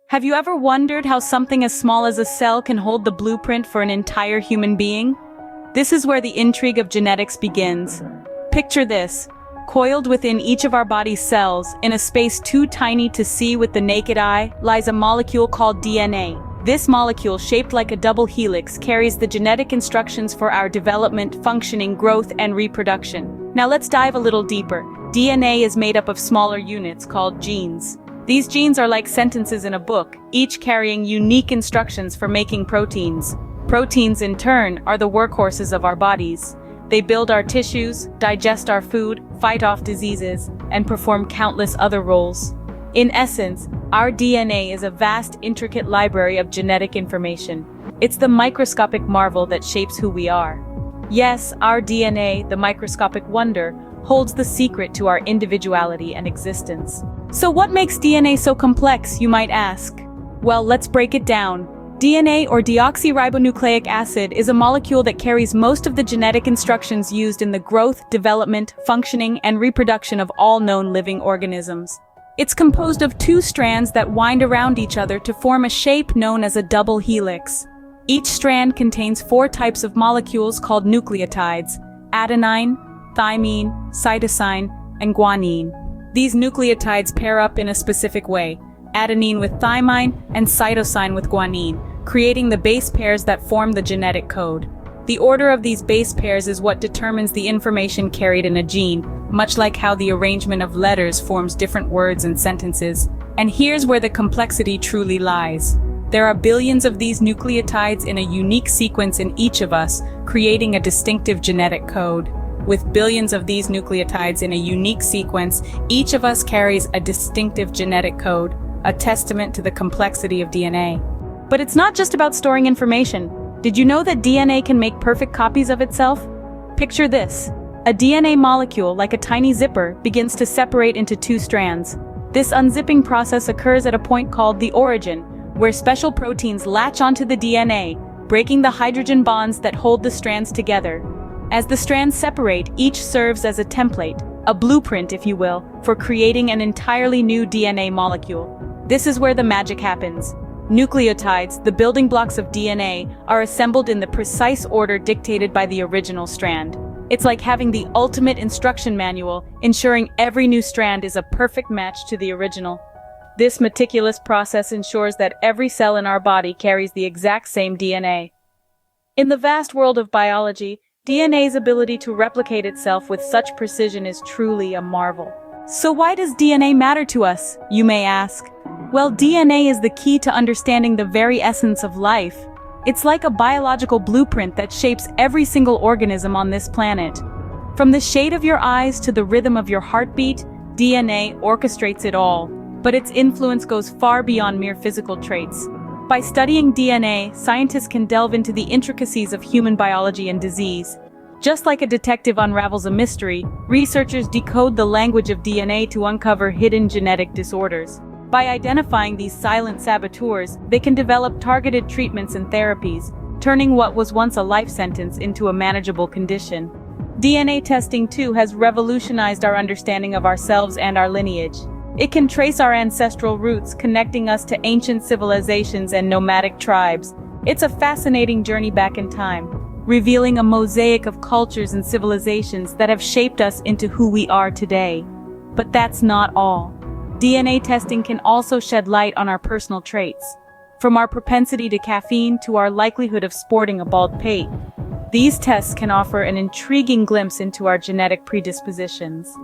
Have you ever wondered how something as small as a cell can hold the blueprint for an entire human being? This is where the intrigue of genetics begins. Picture this. Coiled within each of our body's cells, in a space too tiny to see with the naked eye, lies a molecule called DNA. This molecule, shaped like a double helix, carries the genetic instructions for our development, functioning, growth, and reproduction. Now let's dive a little deeper. DNA is made up of smaller units called genes. These genes are like sentences in a book, each carrying unique instructions for making proteins. Proteins, in turn, are the workhorses of our bodies. They build our tissues, digest our food, fight off diseases, and perform countless other roles. In essence, our DNA is a vast, intricate library of genetic information. It's the microscopic marvel that shapes who we are. Yes, our DNA, the microscopic wonder, holds the secret to our individuality and existence. So what makes DNA so complex, you might ask? Well, let's break it down. DNA, or deoxyribonucleic acid, is a molecule that carries most of the genetic instructions used in the growth, development, functioning, and reproduction of all known living organisms. It's composed of two strands that wind around each other to form a shape known as a double helix. Each strand contains 4 types of molecules called nucleotides: adenine, thymine, cytosine, and guanine. These nucleotides pair up in a specific way, adenine with thymine and cytosine with guanine, creating the base pairs that form the genetic code. The order of these base pairs is what determines the information carried in a gene, much like how the arrangement of letters forms different words and sentences. And here's where the complexity truly lies. There are billions of these nucleotides in a unique sequence in each of us, creating a distinctive genetic code. With billions of these nucleotides in a unique sequence, each of us carries a distinctive genetic code, a testament to the complexity of DNA. But it's not just about storing information. Did you know that DNA can make perfect copies of itself? Picture this. A DNA molecule, like a tiny zipper, begins to separate into 2 strands. This unzipping process occurs at a point called the origin, where special proteins latch onto the DNA, breaking the hydrogen bonds that hold the strands together. As the strands separate, each serves as a template, a blueprint, if you will, for creating an entirely new DNA molecule. This is where the magic happens. Nucleotides, the building blocks of DNA, are assembled in the precise order dictated by the original strand. It's like having the ultimate instruction manual, ensuring every new strand is a perfect match to the original. This meticulous process ensures that every cell in our body carries the exact same DNA. In the vast world of biology, DNA's ability to replicate itself with such precision is truly a marvel. So why does DNA matter to us, you may ask? Well, DNA is the key to understanding the very essence of life. It's like a biological blueprint that shapes every single organism on this planet. From the shade of your eyes to the rhythm of your heartbeat, DNA orchestrates it all. But its influence goes far beyond mere physical traits. By studying DNA, scientists can delve into the intricacies of human biology and disease. Just like a detective unravels a mystery, researchers decode the language of DNA to uncover hidden genetic disorders. By identifying these silent saboteurs, they can develop targeted treatments and therapies, turning what was once a life sentence into a manageable condition. DNA testing, too, has revolutionized our understanding of ourselves and our lineage. It can trace our ancestral roots, connecting us to ancient civilizations and nomadic tribes. It's a fascinating journey back in time, revealing a mosaic of cultures and civilizations that have shaped us into who we are today. But that's not all. DNA testing can also shed light on our personal traits. From our propensity to caffeine to our likelihood of sporting a bald pate, these tests can offer an intriguing glimpse into our genetic predispositions.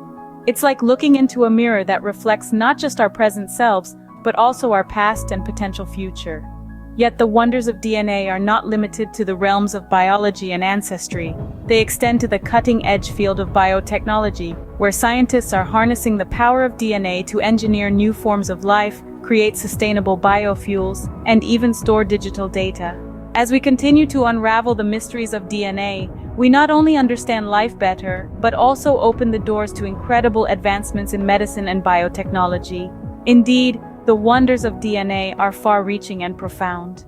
It's like looking into a mirror that reflects not just our present selves, but also our past and potential future. Yet the wonders of DNA are not limited to the realms of biology and ancestry. They extend to the cutting-edge field of biotechnology, where scientists are harnessing the power of DNA to engineer new forms of life, create sustainable biofuels, and even store digital data. As we continue to unravel the mysteries of DNA, we not only understand life better, but also open the doors to incredible advancements in medicine and biotechnology. Indeed, the wonders of DNA are far-reaching and profound.